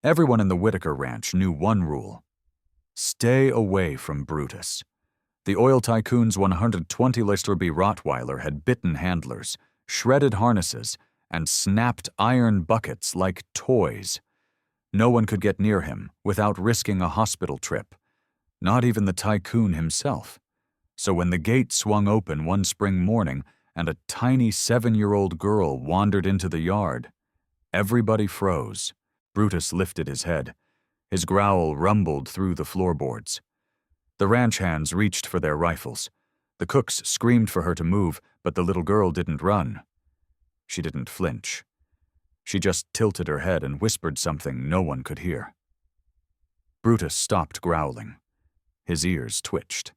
Everyone in the Whitaker Ranch knew one rule: stay away from Brutus. The oil tycoon's 120-Listerby Rottweiler had bitten handlers, shredded harnesses, and snapped iron buckets like toys. No one could get near him without risking a hospital trip, not even the tycoon himself. So when the gate swung open one spring morning and a tiny 7-year-old girl wandered into the yard, everybody froze. Brutus lifted his head. His growl rumbled through the floorboards. The ranch hands reached for their rifles. The cooks screamed for her to move, but the little girl didn't run. She didn't flinch. She just tilted her head and whispered something no one could hear. Brutus stopped growling. His ears twitched.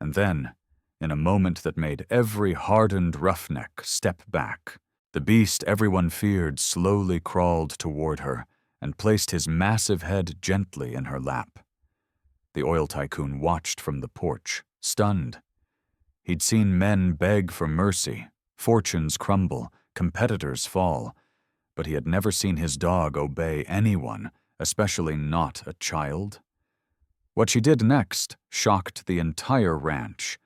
And then, in a moment that made every hardened roughneck step back, the beast everyone feared slowly crawled toward her and placed his massive head gently in her lap. The oil tycoon watched from the porch, stunned. He'd seen men beg for mercy, fortunes crumble, competitors fall, but he had never seen his dog obey anyone, especially not a child. What she did next shocked the entire ranch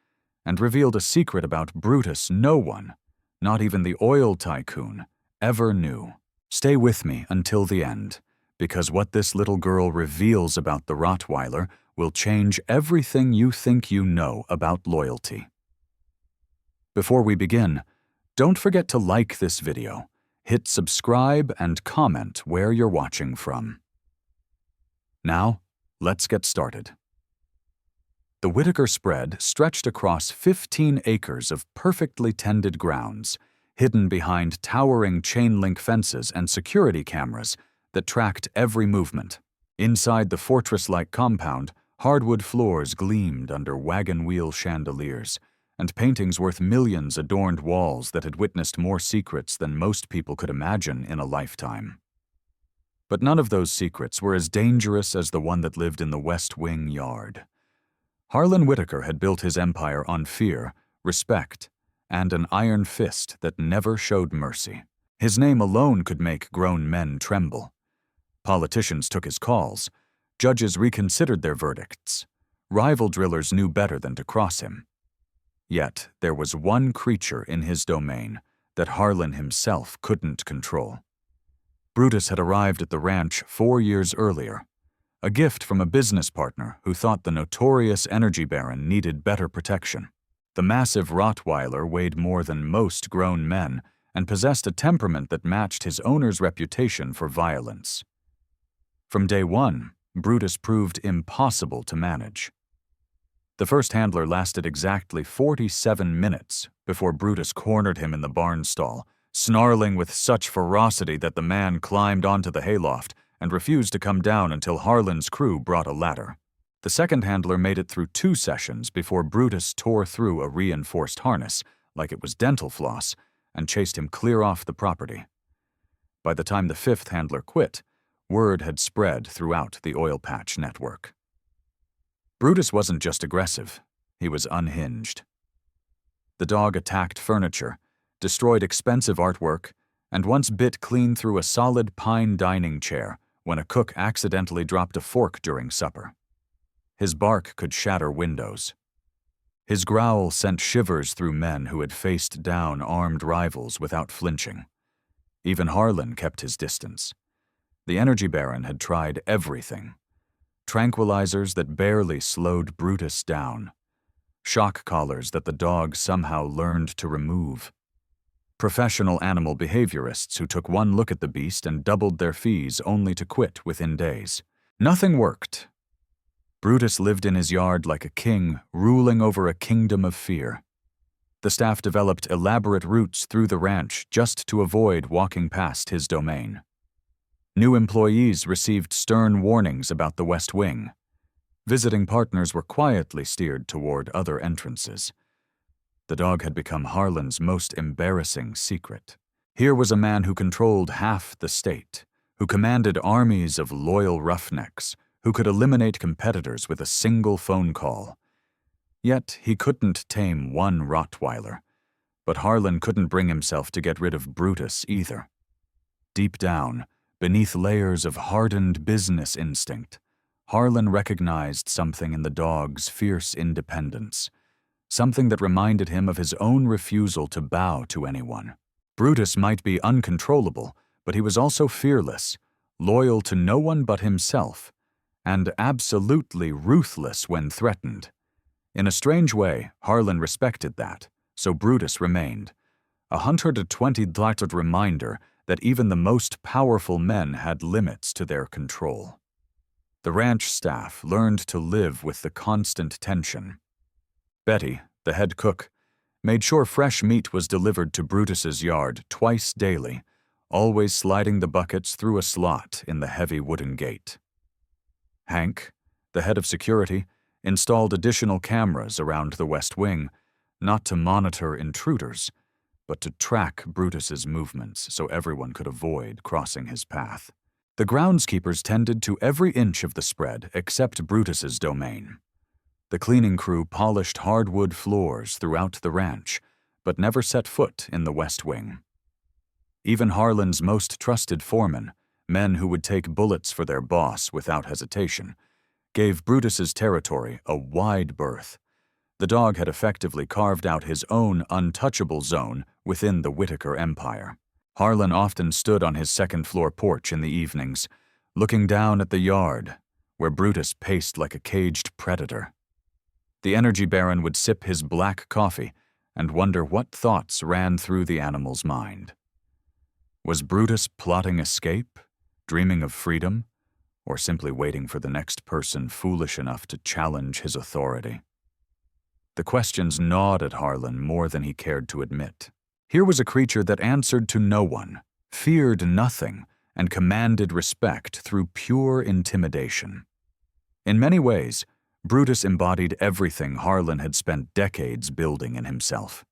and revealed a secret about Brutus no one, not even the oil tycoon, ever knew. Stay with me until the end, because what this little girl reveals about the Rottweiler will change everything you think you know about loyalty. Before we begin, don't forget to like this video, hit subscribe, and comment where you're watching from. Now, let's get started. The Whitaker spread stretched across 15 acres of perfectly tended grounds, hidden behind towering chain-link fences and security cameras that tracked every movement. Inside the fortress-like compound, hardwood floors gleamed under wagon wheel chandeliers, and paintings worth millions adorned walls that had witnessed more secrets than most people could imagine in a lifetime. But none of those secrets were as dangerous as the one that lived in the West Wing yard. Harlan Whitaker had built his empire on fear, respect, and an iron fist that never showed mercy. His name alone could make grown men tremble. Politicians took his calls. Judges reconsidered their verdicts. Rival drillers knew better than to cross him. Yet there was one creature in his domain that Harlan himself couldn't control. Brutus had arrived at the ranch 4 years earlier, a gift from a business partner who thought the notorious energy baron needed better protection. The massive Rottweiler weighed more than most grown men and possessed a temperament that matched his owner's reputation for violence. From day one, Brutus proved impossible to manage. The first handler lasted exactly 47 minutes before Brutus cornered him in the barn stall, snarling with such ferocity that the man climbed onto the hayloft and refused to come down until Harlan's crew brought a ladder. The second handler made it through 2 sessions before Brutus tore through a reinforced harness, like it was dental floss, and chased him clear off the property. By the time the 5th handler quit, word had spread throughout the oil patch network. Brutus wasn't just aggressive, he was unhinged. The dog attacked furniture, destroyed expensive artwork, and once bit clean through a solid pine dining chair when a cook accidentally dropped a fork during supper. His bark could shatter windows. His growl sent shivers through men who had faced down armed rivals without flinching. Even Harlan kept his distance. The energy baron had tried everything. Tranquilizers that barely slowed Brutus down. Shock collars that the dog somehow learned to remove. Professional animal behaviorists who took one look at the beast and doubled their fees only to quit within days. Nothing worked. Brutus lived in his yard like a king ruling over a kingdom of fear. The staff developed elaborate routes through the ranch just to avoid walking past his domain. New employees received stern warnings about the West Wing. Visiting partners were quietly steered toward other entrances. The dog had become Harlan's most embarrassing secret. Here was a man who controlled half the state, who commanded armies of loyal roughnecks, who could eliminate competitors with a single phone call. Yet he couldn't tame one Rottweiler, but Harlan couldn't bring himself to get rid of Brutus either. Deep down, Beneath layers of hardened business instinct, Harlan recognized something in the dog's fierce independence, something that reminded him of his own refusal to bow to anyone. Brutus might be uncontrollable, but he was also fearless, loyal to no one but himself, and absolutely ruthless when threatened. In a strange way, Harlan respected that, so Brutus remained, a 120 reminder that even the most powerful men had limits to their control. The ranch staff learned to live with the constant tension. Betty, the head cook, made sure fresh meat was delivered to Brutus's yard twice daily, always sliding the buckets through a slot in the heavy wooden gate. Hank, the head of security, installed additional cameras around the West Wing, not to monitor intruders, but to track Brutus's movements so everyone could avoid crossing his path. The groundskeepers tended to every inch of the spread except Brutus's domain. The cleaning crew polished hardwood floors throughout the ranch, but never set foot in the West Wing. Even Harlan's most trusted foremen, men who would take bullets for their boss without hesitation, gave Brutus's territory a wide berth. The dog had effectively carved out his own untouchable zone within the Whitaker empire. Harlan often stood on his second-floor porch in the evenings, looking down at the yard, where Brutus paced like a caged predator. The energy baron would sip his black coffee and wonder what thoughts ran through the animal's mind. Was Brutus plotting escape, dreaming of freedom, or simply waiting for the next person foolish enough to challenge his authority? The questions gnawed at Harlan more than he cared to admit. Here was a creature that answered to no one, feared nothing, and commanded respect through pure intimidation. In many ways, Brutus embodied everything Harlan had spent decades building in himself.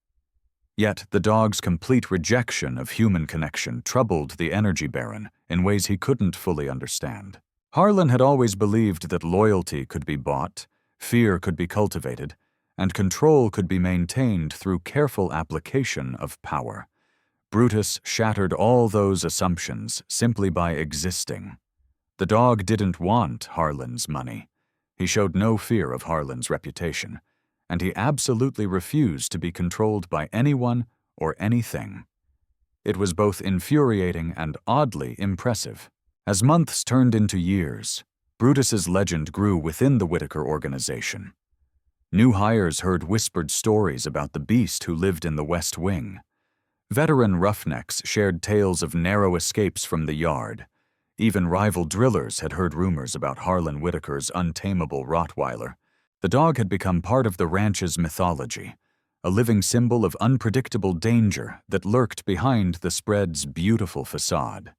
Yet the dog's complete rejection of human connection troubled the energy baron in ways he couldn't fully understand. Harlan had always believed that loyalty could be bought, fear could be cultivated, and control could be maintained through careful application of power. Brutus shattered all those assumptions simply by existing. The dog didn't want Harlan's money. He showed no fear of Harlan's reputation, and he absolutely refused to be controlled by anyone or anything. It was both infuriating and oddly impressive. As months turned into years, Brutus's legend grew within the Whitaker organization. New hires heard whispered stories about the beast who lived in the West Wing. Veteran roughnecks shared tales of narrow escapes from the yard. Even rival drillers had heard rumors about Harlan Whitaker's untamable Rottweiler. The dog had become part of the ranch's mythology, a living symbol of unpredictable danger that lurked behind the spread's beautiful facade.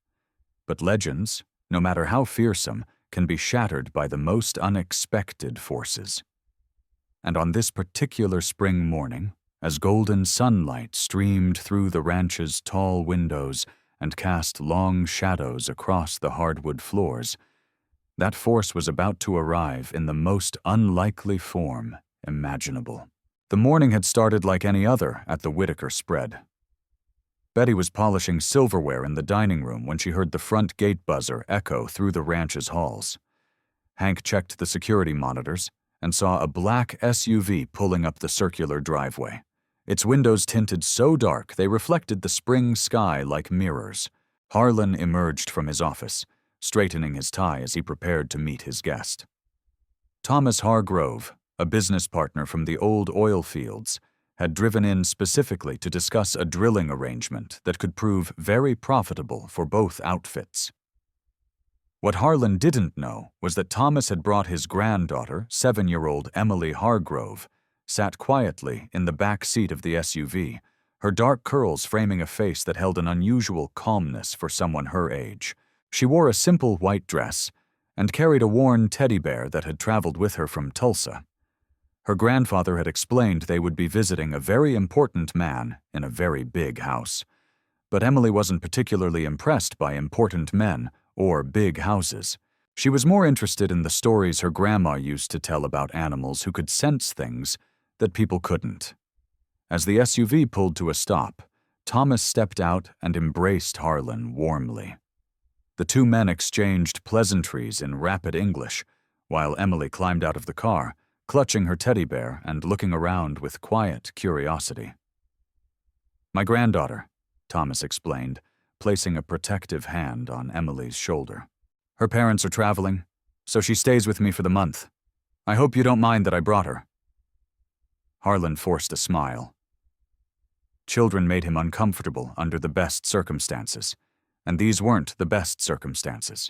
But legends, no matter how fearsome, can be shattered by the most unexpected forces. And on this particular spring morning, as golden sunlight streamed through the ranch's tall windows and cast long shadows across the hardwood floors, that force was about to arrive in the most unlikely form imaginable. The morning had started like any other at the Whitaker spread. Betty was polishing silverware in the dining room when she heard the front gate buzzer echo through the ranch's halls. Hank checked the security monitors and saw a black SUV pulling up the circular driveway. Its windows tinted so dark they reflected the spring sky like mirrors. Harlan emerged from his office, straightening his tie as he prepared to meet his guest. Thomas Hargrove, a business partner from the old oil fields, had driven in specifically to discuss a drilling arrangement that could prove very profitable for both outfits. What Harlan didn't know was that Thomas had brought his granddaughter, 7-year-old Emily Hargrove, sat quietly in the back seat of the SUV, her dark curls framing a face that held an unusual calmness for someone her age. She wore a simple white dress and carried a worn teddy bear that had traveled with her from Tulsa. Her grandfather had explained they would be visiting a very important man in a very big house. But Emily wasn't particularly impressed by important men or big houses. She was more interested in the stories her grandma used to tell about animals who could sense things that people couldn't. As the SUV pulled to a stop, Thomas stepped out and embraced Harlan warmly. The two men exchanged pleasantries in rapid English, while Emily climbed out of the car, clutching her teddy bear and looking around with quiet curiosity. "My granddaughter," Thomas explained, placing a protective hand on Emily's shoulder. "Her parents are traveling, so she stays with me for the month. I hope you don't mind that I brought her." Harlan forced a smile. Children made him uncomfortable under the best circumstances, and these weren't the best circumstances.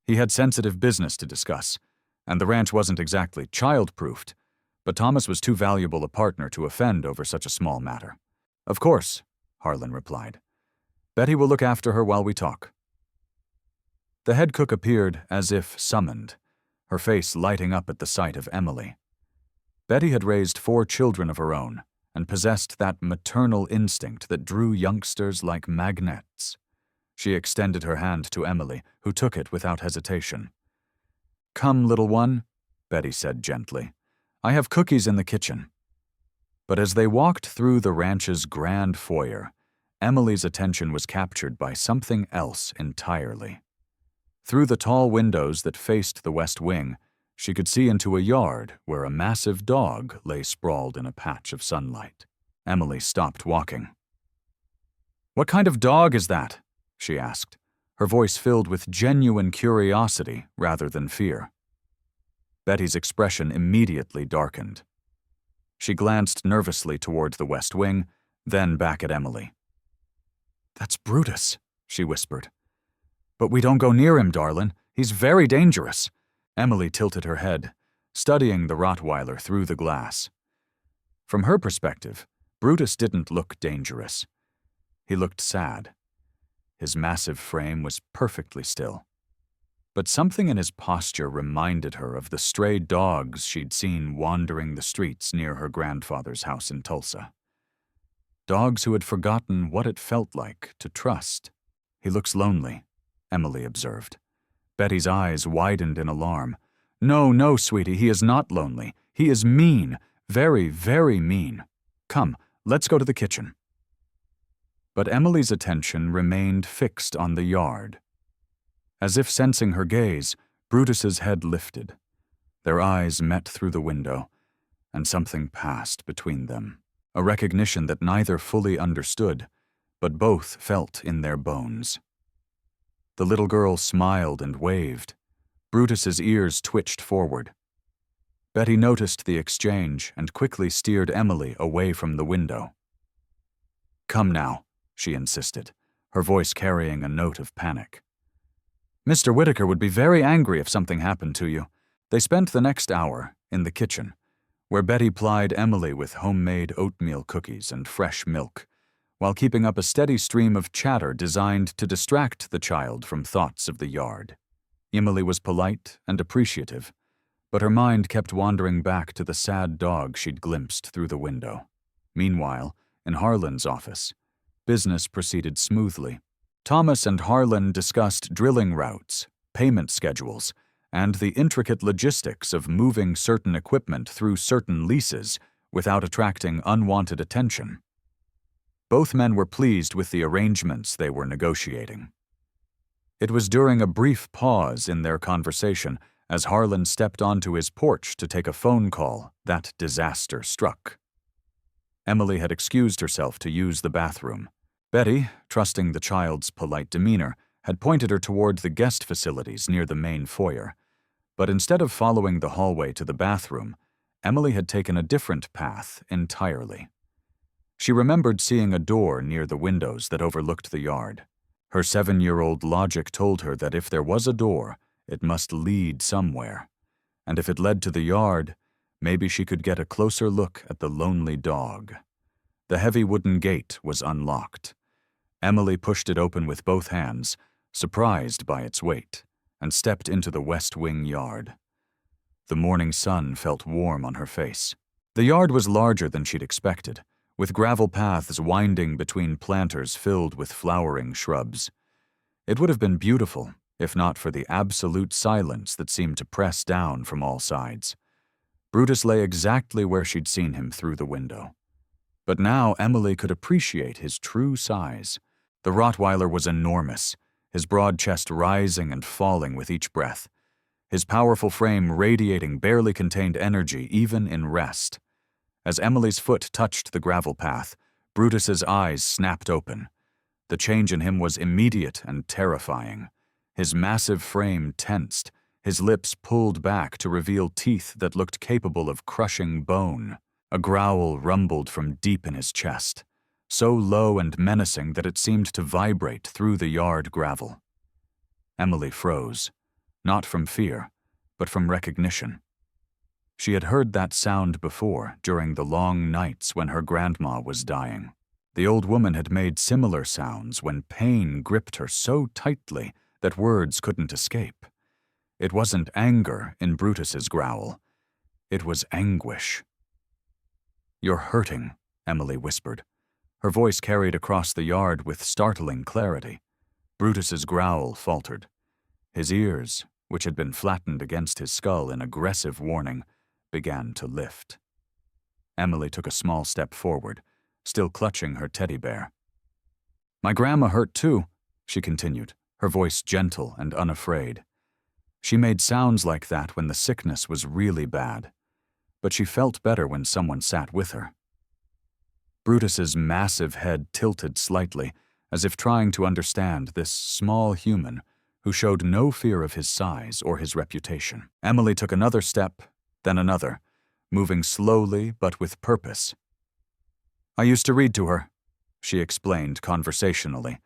He had sensitive business to discuss, and the ranch wasn't exactly child-proofed, but Thomas was too valuable a partner to offend over such a small matter. "Of course," Harlan replied. "Betty will look after her while we talk." The head cook appeared as if summoned, her face lighting up at the sight of Emily. Betty had raised 4 children of her own and possessed that maternal instinct that drew youngsters like magnets. She extended her hand to Emily, who took it without hesitation. "Come, little one," Betty said gently. "I have cookies in the kitchen." But as they walked through the ranch's grand foyer, Emily's attention was captured by something else entirely. Through the tall windows that faced the west wing, she could see into a yard where a massive dog lay sprawled in a patch of sunlight. Emily stopped walking. "What kind of dog is that?" she asked, her voice filled with genuine curiosity rather than fear. Betty's expression immediately darkened. She glanced nervously toward the west wing, then back at Emily. "That's Brutus," she whispered. "But we don't go near him, darlin'. He's very dangerous." Emily tilted her head, studying the Rottweiler through the glass. From her perspective, Brutus didn't look dangerous. He looked sad. His massive frame was perfectly still. But something in his posture reminded her of the stray dogs she'd seen wandering the streets near her grandfather's house in Tulsa. Dogs who had forgotten what it felt like to trust. "He looks lonely," Emily observed. Betty's eyes widened in alarm. "No, no, sweetie, he is not lonely. He is mean, very, very mean. Come, let's go to the kitchen." But Emily's attention remained fixed on the yard. As if sensing her gaze, Brutus's head lifted. Their eyes met through the window, and something passed between them, a recognition that neither fully understood, but both felt in their bones. The little girl smiled and waved. Brutus's ears twitched forward. Betty noticed the exchange and quickly steered Emily away from the window. "Come now," she insisted, her voice carrying a note of panic. "Mr. Whitaker would be very angry if something happened to you." They spent the next hour in the kitchen, where Betty plied Emily with homemade oatmeal cookies and fresh milk, while keeping up a steady stream of chatter designed to distract the child from thoughts of the yard. Emily was polite and appreciative, but her mind kept wandering back to the sad dog she'd glimpsed through the window. Meanwhile, in Harlan's office, business proceeded smoothly. Thomas and Harlan discussed drilling routes, payment schedules, and the intricate logistics of moving certain equipment through certain leases without attracting unwanted attention. Both men were pleased with the arrangements they were negotiating. It was during a brief pause in their conversation as Harlan stepped onto his porch to take a phone call that disaster struck. Emily had excused herself to use the bathroom. Betty, trusting the child's polite demeanor, had pointed her toward the guest facilities near the main foyer. But instead of following the hallway to the bathroom, Emily had taken a different path entirely. She remembered seeing a door near the windows that overlooked the yard. Her 7-year-old logic told her that if there was a door, it must lead somewhere. And if it led to the yard, maybe she could get a closer look at the lonely dog. The heavy wooden gate was unlocked. Emily pushed it open with both hands, surprised by its weight, and stepped into the west wing yard. The morning sun felt warm on her face. The yard was larger than she'd expected, with gravel paths winding between planters filled with flowering shrubs. It would have been beautiful, if not for the absolute silence that seemed to press down from all sides. Brutus lay exactly where she'd seen him through the window. But now Emily could appreciate his true size. The Rottweiler was enormous, his broad chest rising and falling with each breath, his powerful frame radiating barely contained energy even in rest. As Emily's foot touched the gravel path, Brutus's eyes snapped open. The change in him was immediate and terrifying. His massive frame tensed, his lips pulled back to reveal teeth that looked capable of crushing bone. A growl rumbled from deep in his chest, so low and menacing that it seemed to vibrate through the yard gravel. Emily froze, not from fear, but from recognition. She had heard that sound before during the long nights when her grandma was dying. The old woman had made similar sounds when pain gripped her so tightly that words couldn't escape. It wasn't anger in Brutus's growl. It was anguish. "You're hurting," Emily whispered. Her voice carried across the yard with startling clarity. Brutus's growl faltered. His ears, which had been flattened against his skull in aggressive warning, began to lift. Emily took a small step forward, still clutching her teddy bear. "My grandma hurt too," she continued, her voice gentle and unafraid. She made sounds like that when the sickness was really bad, but she felt better when someone sat with her. Brutus's massive head tilted slightly, as if trying to understand this small human who showed no fear of his size or his reputation. Emily took another step, then another, moving slowly but with purpose. "I used to read to her," she explained conversationally,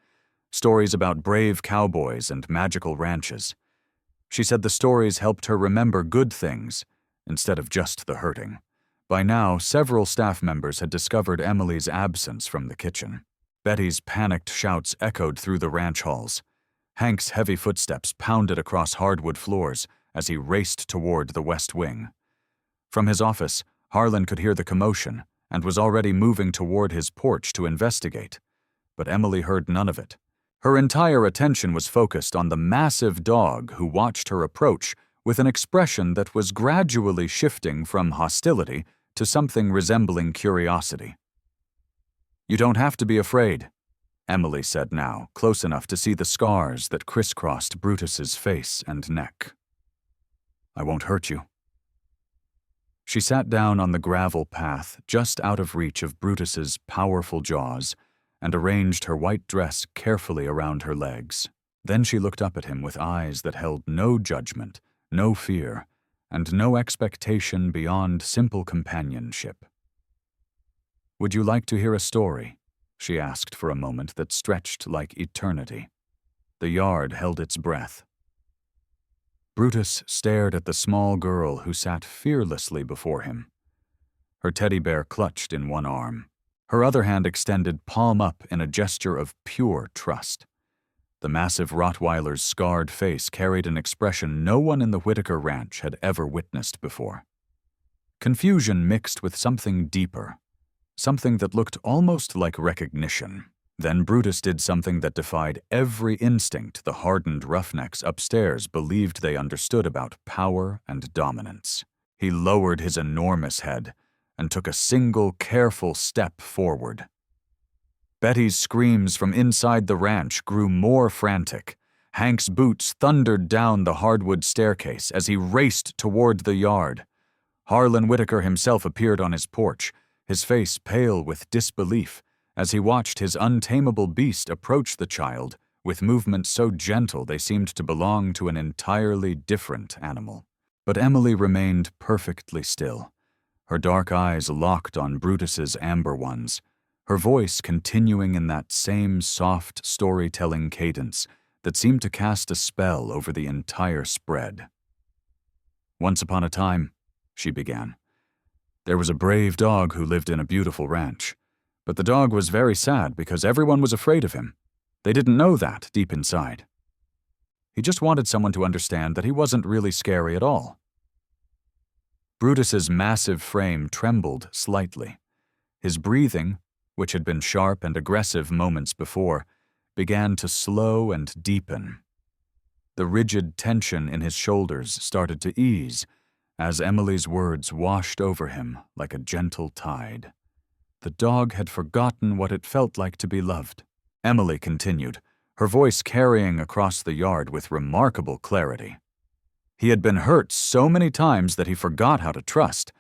stories about brave cowboys and magical ranches. She said the stories helped her remember good things instead of just the hurting. By now, several staff members had discovered Emily's absence from the kitchen. Betty's panicked shouts echoed through the ranch halls. Hank's heavy footsteps pounded across hardwood floors as he raced toward the west wing. From his office, Harlan could hear the commotion and was already moving toward his porch to investigate. But Emily heard none of it. Her entire attention was focused on the massive dog who watched her approach with an expression that was gradually shifting from hostility to something resembling curiosity. "You don't have to be afraid," Emily said now, close enough to see the scars that crisscrossed Brutus's face and neck. "I won't hurt you." She sat down on the gravel path just out of reach of Brutus's powerful jaws and arranged her white dress carefully around her legs. Then she looked up at him with eyes that held no judgment, no fear, and no expectation beyond simple companionship. "Would you like to hear a story?" she asked for a moment that stretched like eternity. The yard held its breath. Brutus stared at the small girl who sat fearlessly before him. Her teddy bear clutched in one arm. Her other hand extended palm up in a gesture of pure trust. The massive Rottweiler's scarred face carried an expression no one in the Whitaker ranch had ever witnessed before. Confusion mixed with something deeper, something that looked almost like recognition. Then Brutus did something that defied every instinct the hardened roughnecks upstairs believed they understood about power and dominance. He lowered his enormous head and took a single careful step forward. Betty's screams from inside the ranch grew more frantic. Hank's boots thundered down the hardwood staircase as he raced toward the yard. Harlan Whitaker himself appeared on his porch, his face pale with disbelief, as he watched his untamable beast approach the child with movements so gentle they seemed to belong to an entirely different animal. But Emily remained perfectly still, her dark eyes locked on Brutus's amber ones, her voice continuing in that same soft storytelling cadence that seemed to cast a spell over the entire spread. "Once upon a time," she began, "there was a brave dog who lived in a beautiful ranch. But the dog was very sad because everyone was afraid of him. They didn't know that deep inside. He just wanted someone to understand that he wasn't really scary at all." Brutus's massive frame trembled slightly. His breathing, which had been sharp and aggressive moments before, began to slow and deepen. The rigid tension in his shoulders started to ease as Emily's words washed over him like a gentle tide. The dog had forgotten what it felt like to be loved. Emily continued, her voice carrying across the yard with remarkable clarity. He had been hurt so many times that he forgot how to trust,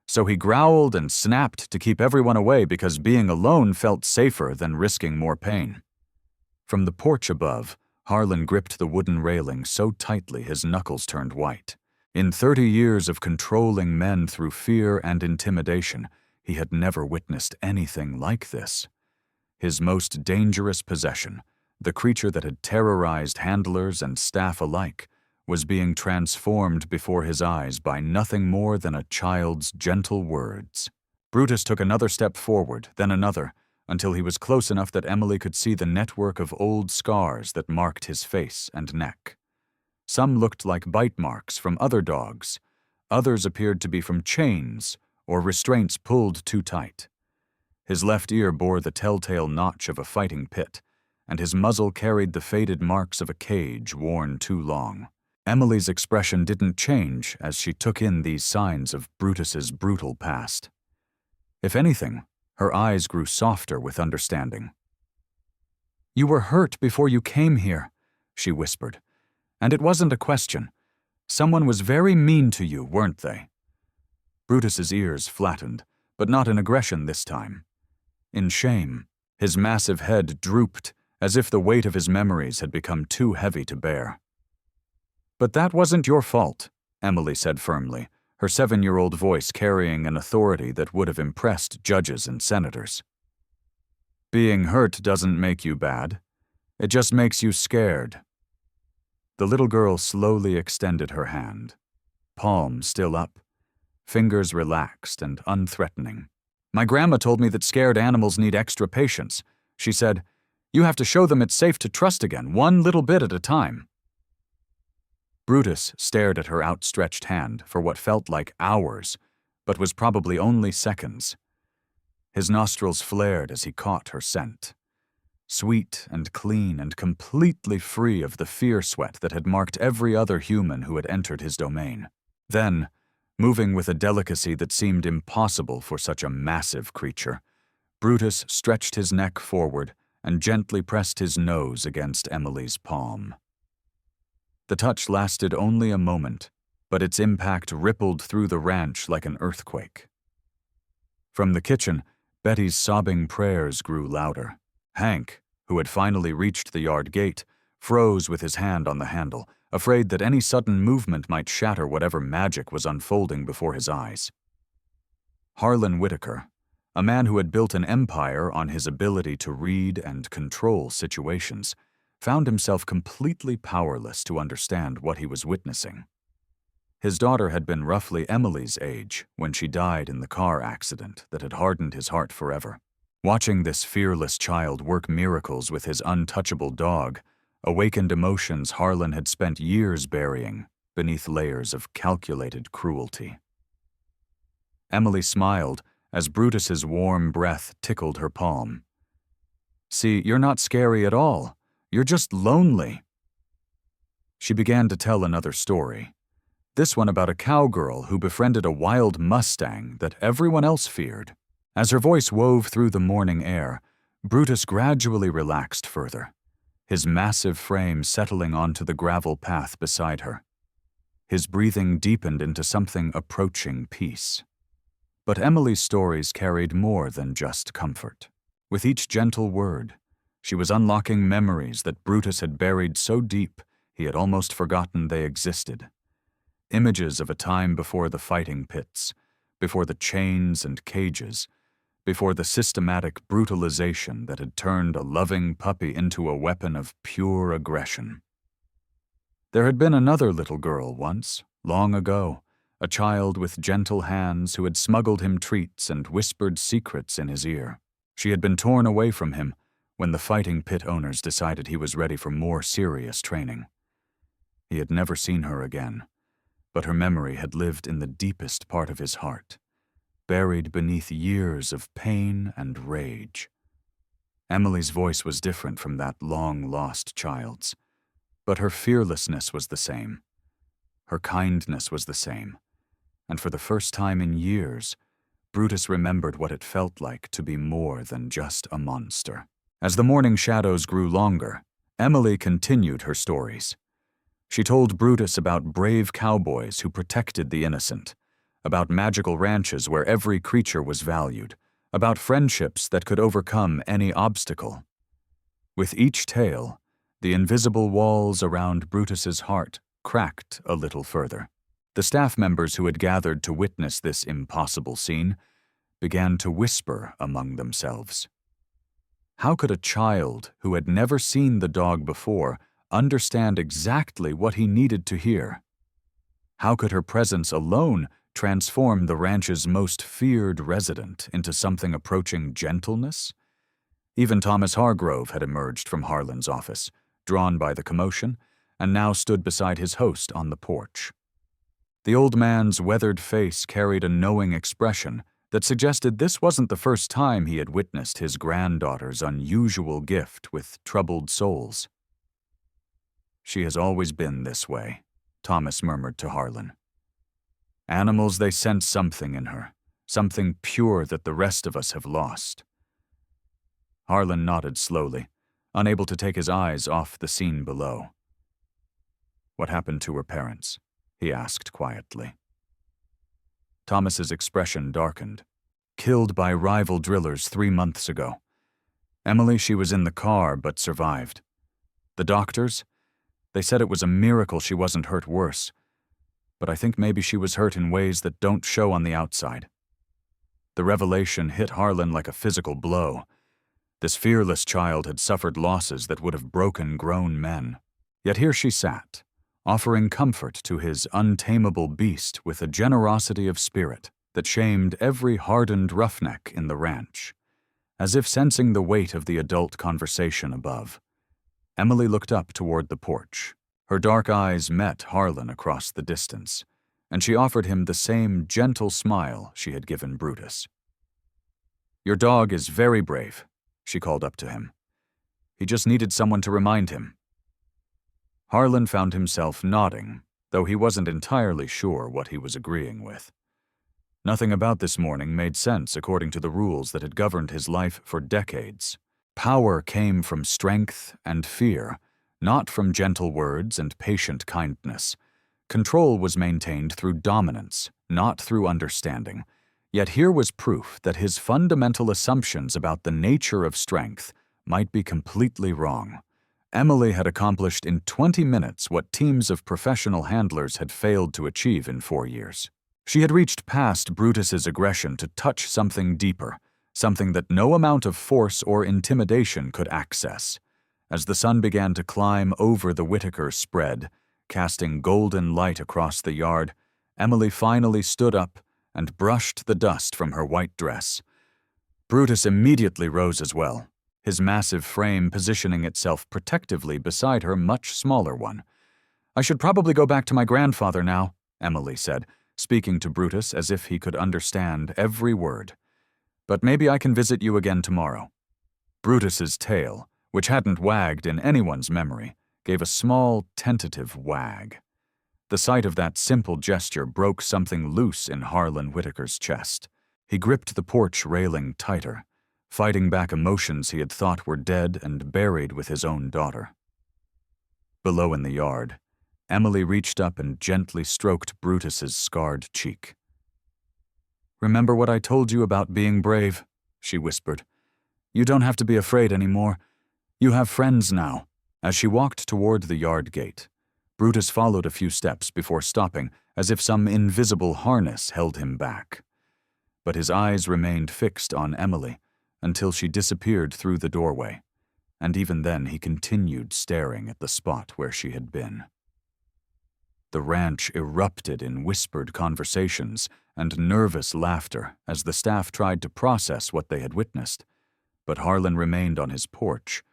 so he growled and snapped to keep everyone away because being alone felt safer than risking more pain. From the porch above, Harlan gripped the wooden railing so tightly his knuckles turned white. In 30 years of controlling men through fear and intimidation, he had never witnessed anything like this. His most dangerous possession, the creature that had terrorized handlers and staff alike, was being transformed before his eyes by nothing more than a child's gentle words. Brutus took another step forward, then another, until he was close enough that Emily could see the network of old scars that marked his face and neck. Some looked like bite marks from other dogs. Others appeared to be from chains or restraints pulled too tight. His left ear bore the telltale notch of a fighting pit, and his muzzle carried the faded marks of a cage worn too long. Emily's expression didn't change as she took in these signs of Brutus's brutal past. If anything, her eyes grew softer with understanding. "You were hurt before you came here," she whispered. "And it wasn't a question. Someone was very mean to you, weren't they?" Brutus's ears flattened, but not in aggression this time. In shame, his massive head drooped as if the weight of his memories had become too heavy to bear. "But that wasn't your fault," Emily said firmly, her 7-year-old voice carrying an authority that would have impressed judges and senators. "Being hurt doesn't make you bad. It just makes you scared." The little girl slowly extended her hand, palm still up, fingers relaxed and unthreatening. "My grandma told me that scared animals need extra patience. She said, 'You have to show them it's safe to trust again, one little bit at a time.'" Brutus stared at her outstretched hand for what felt like hours, but was probably only seconds. His nostrils flared as he caught her scent. Sweet and clean and completely free of the fear sweat that had marked every other human who had entered his domain. Then, moving with a delicacy that seemed impossible for such a massive creature, Brutus stretched his neck forward and gently pressed his nose against Emily's palm. The touch lasted only a moment, but its impact rippled through the ranch like an earthquake. From the kitchen, Betty's sobbing prayers grew louder. Hank, who had finally reached the yard gate, froze with his hand on the handle, afraid that any sudden movement might shatter whatever magic was unfolding before his eyes. Harlan Whitaker, a man who had built an empire on his ability to read and control situations, found himself completely powerless to understand what he was witnessing. His daughter had been roughly Emily's age when she died in the car accident that had hardened his heart forever. Watching this fearless child work miracles with his untouchable dog awakened emotions Harlan had spent years burying beneath layers of calculated cruelty. Emily smiled as Brutus's warm breath tickled her palm. "See, you're not scary at all. You're just lonely." She began to tell another story, this one about a cowgirl who befriended a wild Mustang that everyone else feared. As her voice wove through the morning air, Brutus gradually relaxed further, his massive frame settling onto the gravel path beside her. His breathing deepened into something approaching peace. But Emily's stories carried more than just comfort. With each gentle word, she was unlocking memories that Brutus had buried so deep he had almost forgotten they existed. Images of a time before the fighting pits, before the chains and cages, before the systematic brutalization that had turned a loving puppy into a weapon of pure aggression. There had been another little girl once, long ago, a child with gentle hands who had smuggled him treats and whispered secrets in his ear. She had been torn away from him when the fighting pit owners decided he was ready for more serious training. He had never seen her again, but her memory had lived in the deepest part of his heart, buried beneath years of pain and rage. Emily's voice was different from that long-lost child's, but her fearlessness was the same. Her kindness was the same, and for the first time in years, Brutus remembered what it felt like to be more than just a monster. As the morning shadows grew longer, Emily continued her stories. She told Brutus about brave cowboys who protected the innocent, about magical ranches where every creature was valued, about friendships that could overcome any obstacle. With each tale, the invisible walls around Brutus's heart cracked a little further. The staff members who had gathered to witness this impossible scene began to whisper among themselves. How could a child who had never seen the dog before understand exactly what he needed to hear? How could her presence alone transform the ranch's most feared resident into something approaching gentleness? Even Thomas Hargrove had emerged from Harlan's office, drawn by the commotion, and now stood beside his host on the porch. The old man's weathered face carried a knowing expression that suggested this wasn't the first time he had witnessed his granddaughter's unusual gift with troubled souls. "She has always been this way," Thomas murmured to Harlan. "Animals, they sense something in her, something pure that the rest of us have lost." Harlan nodded slowly, unable to take his eyes off the scene below. "What happened to her parents?" he asked quietly. Thomas's expression darkened. "Killed by rival drillers 3 months ago. Emily, she was in the car but survived. The doctors, they said it was a miracle she wasn't hurt worse, but I think maybe she was hurt in ways that don't show on the outside." The revelation hit Harlan like a physical blow. This fearless child had suffered losses that would have broken grown men. Yet here she sat, offering comfort to his untamable beast with a generosity of spirit that shamed every hardened roughneck in the ranch. As if sensing the weight of the adult conversation above, Emily looked up toward the porch. Her dark eyes met Harlan across the distance, and she offered him the same gentle smile she had given Brutus. "Your dog is very brave," she called up to him. "He just needed someone to remind him." Harlan found himself nodding, though he wasn't entirely sure what he was agreeing with. Nothing about this morning made sense according to the rules that had governed his life for decades. Power came from strength and fear, not from gentle words and patient kindness. Control was maintained through dominance, not through understanding. Yet here was proof that his fundamental assumptions about the nature of strength might be completely wrong. Emily had accomplished in 20 minutes what teams of professional handlers had failed to achieve in 4 years. She had reached past Brutus's aggression to touch something deeper, something that no amount of force or intimidation could access. As the sun began to climb over the Whitaker spread, casting golden light across the yard, Emily finally stood up and brushed the dust from her white dress. Brutus immediately rose as well, his massive frame positioning itself protectively beside her much smaller one. "I should probably go back to my grandfather now," Emily said, speaking to Brutus as if he could understand every word. "But maybe I can visit you again tomorrow." Brutus's tail, which hadn't wagged in anyone's memory, gave a small, tentative wag. The sight of that simple gesture broke something loose in Harlan Whitaker's chest. He gripped the porch railing tighter, fighting back emotions he had thought were dead and buried with his own daughter. Below in the yard, Emily reached up and gently stroked Brutus's scarred cheek. "Remember what I told you about being brave?" she whispered. "You don't have to be afraid anymore. You have friends now." As she walked toward the yard gate, Brutus followed a few steps before stopping, as if some invisible harness held him back. But his eyes remained fixed on Emily until she disappeared through the doorway, and even then he continued staring at the spot where she had been. The ranch erupted in whispered conversations and nervous laughter as the staff tried to process what they had witnessed, but Harlan remained on his porch,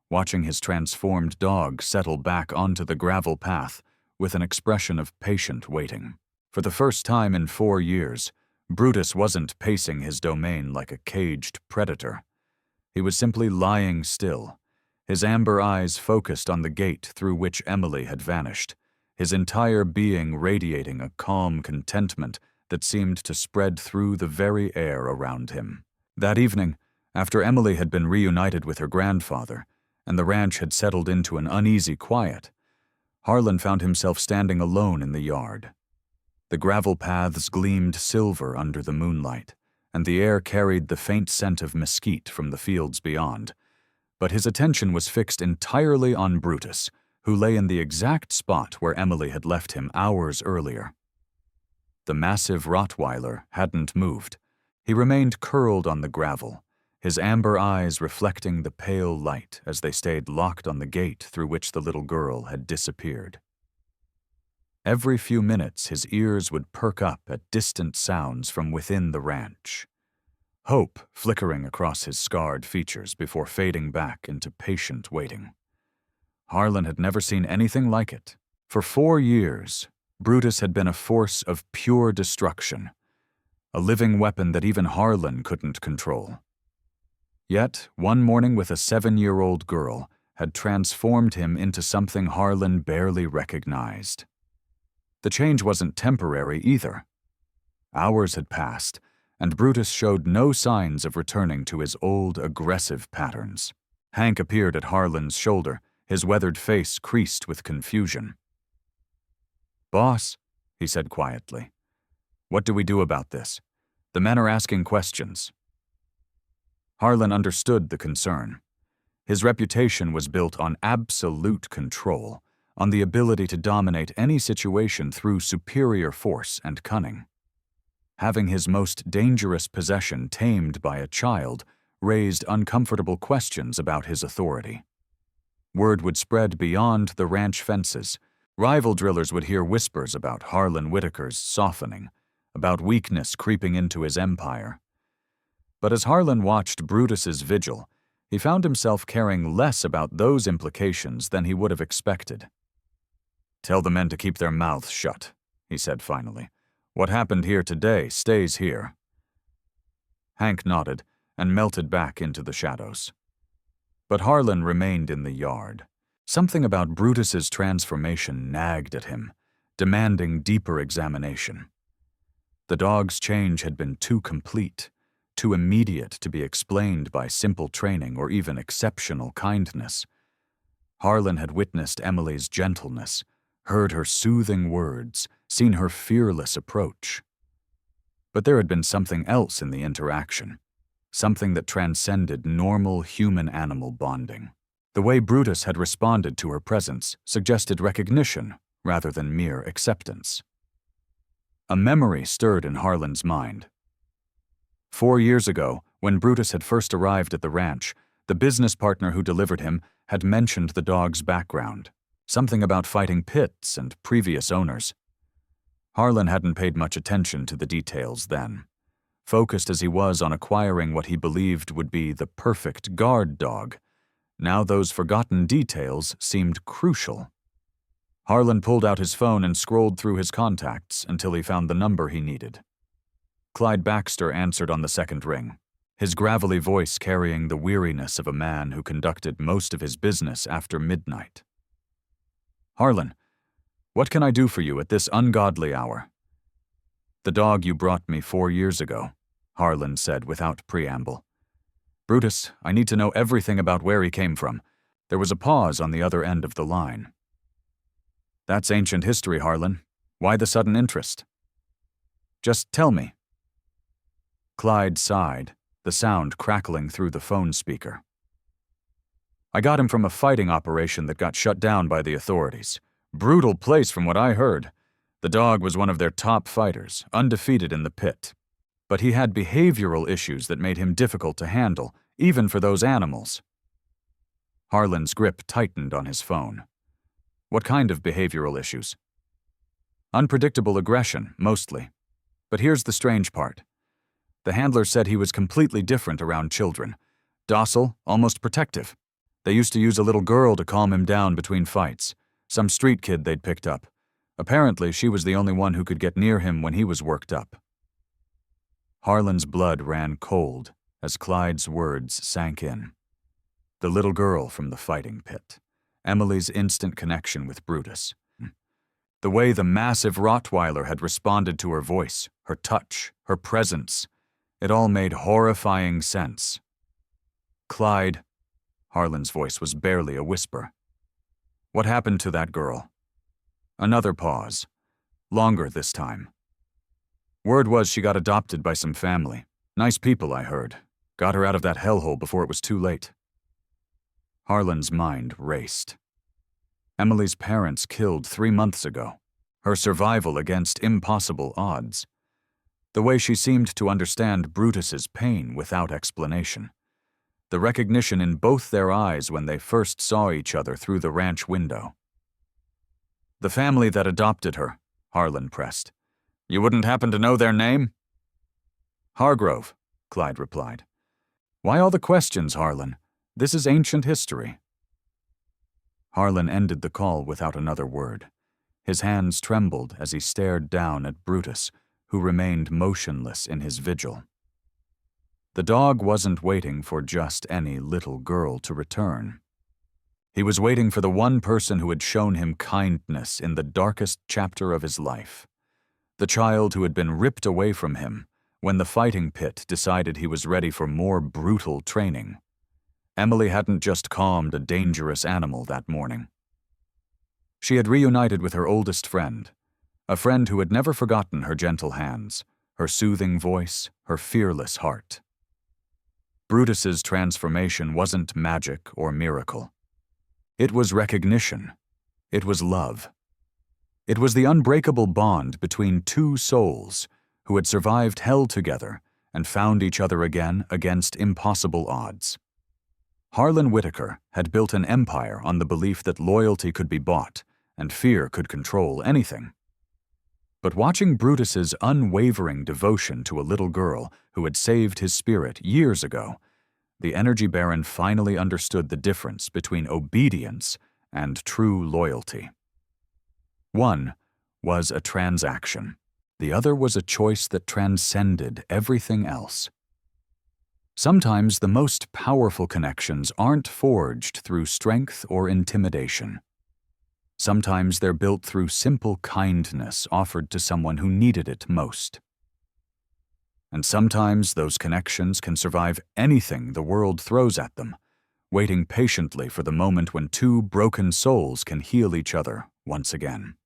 watching his transformed dog settle back onto the gravel path with an expression of patient waiting. For the first time in 4 years, Brutus wasn't pacing his domain like a caged predator. He was simply lying still, his amber eyes focused on the gate through which Emily had vanished, his entire being radiating a calm contentment that seemed to spread through the very air around him. That evening, after Emily had been reunited with her grandfather, and the ranch had settled into an uneasy quiet, Harlan found himself standing alone in the yard. The gravel paths gleamed silver under the moonlight, and the air carried the faint scent of mesquite from the fields beyond. But his attention was fixed entirely on Brutus, who lay in the exact spot where Emily had left him hours earlier. The massive Rottweiler hadn't moved. He remained curled on the gravel, his amber eyes reflecting the pale light as they stayed locked on the gate through which the little girl had disappeared. Every few minutes his ears would perk up at distant sounds from within the ranch, hope flickering across his scarred features before fading back into patient waiting. Harlan had never seen anything like it. For 4 years, Brutus had been a force of pure destruction, a living weapon that even Harlan couldn't control. Yet, one morning with a 7-year-old girl had transformed him into something Harlan barely recognized. The change wasn't temporary either. Hours had passed, and Brutus showed no signs of returning to his old aggressive patterns. Hank appeared at Harlan's shoulder, his weathered face creased with confusion. "Boss," he said quietly, "what do we do about this? The men are asking questions." Harlan understood the concern. His reputation was built on absolute control, on the ability to dominate any situation through superior force and cunning. Having his most dangerous possession tamed by a child raised uncomfortable questions about his authority. Word would spread beyond the ranch fences. Rival drillers would hear whispers about Harlan Whitaker's softening, about weakness creeping into his empire. But as Harlan watched Brutus's vigil, he found himself caring less about those implications than he would have expected. "Tell the men to keep their mouths shut," he said finally. "What happened here today stays here." Hank nodded and melted back into the shadows. But Harlan remained in the yard. Something about Brutus's transformation nagged at him, demanding deeper examination. The dog's change had been too complete, too immediate to be explained by simple training or even exceptional kindness. Harlan had witnessed Emily's gentleness, heard her soothing words, seen her fearless approach. But there had been something else in the interaction, something that transcended normal human-animal bonding. The way Brutus had responded to her presence suggested recognition rather than mere acceptance. A memory stirred in Harlan's mind. 4 years ago, when Brutus had first arrived at the ranch, the business partner who delivered him had mentioned the dog's background, something about fighting pits and previous owners. Harlan hadn't paid much attention to the details then, focused as he was on acquiring what he believed would be the perfect guard dog. Now those forgotten details seemed crucial. Harlan pulled out his phone and scrolled through his contacts until he found the number he needed. Clyde Baxter answered on the second ring, his gravelly voice carrying the weariness of a man who conducted most of his business after midnight. "Harlan, what can I do for you at this ungodly hour?" "The dog you brought me 4 years ago," Harlan said without preamble. "Brutus, I need to know everything about where he came from." There was a pause on the other end of the line. "That's ancient history, Harlan. Why the sudden interest?" "Just tell me." Clyde sighed, the sound crackling through the phone speaker. "I got him from a fighting operation that got shut down by the authorities. Brutal place from what I heard. The dog was one of their top fighters, undefeated in the pit. But he had behavioral issues that made him difficult to handle, even for those animals." Harlan's grip tightened on his phone. "What kind of behavioral issues?" "Unpredictable aggression, mostly. But here's the strange part. The handler said he was completely different around children. Docile, almost protective. They used to use a little girl to calm him down between fights, some street kid they'd picked up. Apparently, she was the only one who could get near him when he was worked up." Harlan's blood ran cold as Clyde's words sank in. The little girl from the fighting pit, Emily's instant connection with Brutus. The way the massive Rottweiler had responded to her voice, her touch, her presence, it all made horrifying sense. "Clyde," Harlan's voice was barely a whisper. "What happened to that girl?" Another pause. Longer this time. "Word was she got adopted by some family. Nice people, I heard. Got her out of that hellhole before it was too late." Harlan's mind raced. Emily's parents killed 3 months ago. Her survival against impossible odds. The way she seemed to understand Brutus's pain without explanation. The recognition in both their eyes when they first saw each other through the ranch window. "The family that adopted her," Harlan pressed. "You wouldn't happen to know their name?" "Hargrove," Clyde replied. "Why all the questions, Harlan? This is ancient history." Harlan ended the call without another word. His hands trembled as he stared down at Brutus, who remained motionless in his vigil. The dog wasn't waiting for just any little girl to return. He was waiting for the one person who had shown him kindness in the darkest chapter of his life. The child who had been ripped away from him when the fighting pit decided he was ready for more brutal training. Emily hadn't just calmed a dangerous animal that morning. She had reunited with her oldest friend, a friend who had never forgotten her gentle hands, her soothing voice, her fearless heart. Brutus's transformation wasn't magic or miracle. It was recognition. It was love. It was the unbreakable bond between two souls who had survived hell together and found each other again against impossible odds. Harlan Whitaker had built an empire on the belief that loyalty could be bought and fear could control anything. But watching Brutus's unwavering devotion to a little girl who had saved his spirit years ago, the Energy Baron finally understood the difference between obedience and true loyalty. One was a transaction. The other was a choice that transcended everything else. Sometimes the most powerful connections aren't forged through strength or intimidation. Sometimes they're built through simple kindness offered to someone who needed it most. And sometimes those connections can survive anything the world throws at them, waiting patiently for the moment when two broken souls can heal each other once again.